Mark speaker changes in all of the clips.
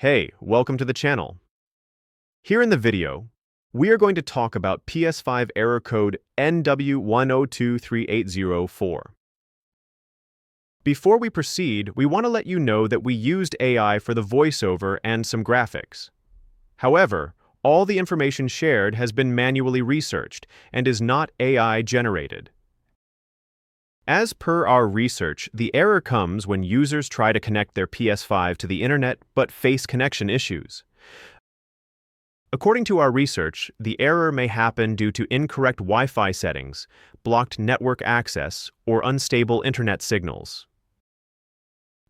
Speaker 1: Hey, welcome to the channel. Here in the video, we are going to talk about PS5 Error Code NW-102380-4. Before we proceed, we want to let you know that we used AI for the voiceover and some graphics. However, all the information shared has been manually researched and is not AI generated. As per our research, the error comes when users try to connect their PS5 to the internet but face connection issues. According to our research, the error may happen due to incorrect Wi-Fi settings, blocked network access, or unstable internet signals.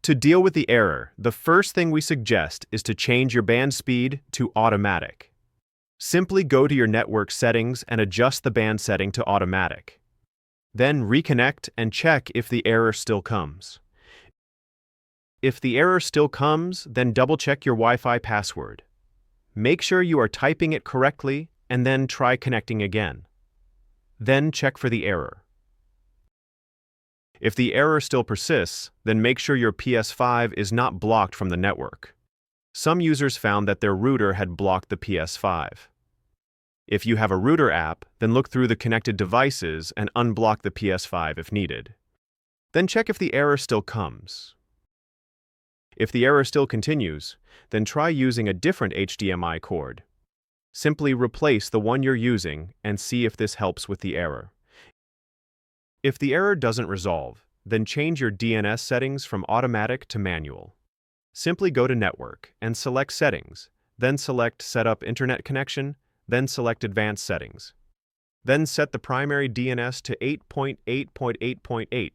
Speaker 1: To deal with the error, the first thing we suggest is to change your band speed to automatic. Simply go to your network settings and adjust the band setting to automatic. Then reconnect and check if the error still comes. If the error still comes, then double-check your Wi-Fi password. Make sure you are typing it correctly and then try connecting again. Then check for the error. If the error still persists, then make sure your PS5 is not blocked from the network. Some users found that their router had blocked the PS5. If you have a router app, then look through the connected devices and unblock the PS5 if needed. Then check if the error still comes. If the error still continues, then try using a different HDMI cord. Simply replace the one you're using and see if this helps with the error. If the error doesn't resolve, then change your DNS settings from automatic to manual. Simply go to Network and select Settings, then select Set up Internet Connection, then select Advanced Settings. Then set the primary DNS to 8.8.8.8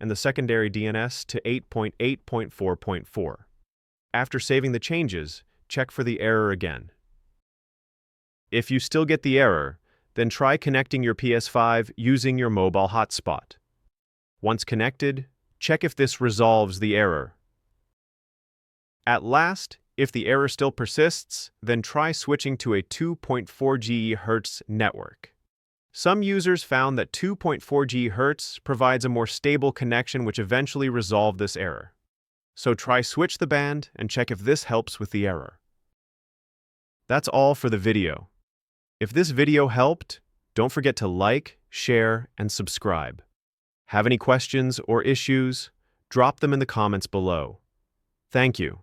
Speaker 1: and the secondary DNS to 8.8.4.4. After saving the changes, check for the error again. If you still get the error, then try connecting your PS5 using your mobile hotspot. Once connected, check if this resolves the error. At last, if the error still persists, then try switching to a 2.4 GHz network. Some users found that 2.4 GHz provides a more stable connection which eventually resolved this error. So try switch the band and check if this helps with the error. That's all for the video. If this video helped, don't forget to like, share, and subscribe. Have any questions or issues? Drop them in the comments below. Thank you.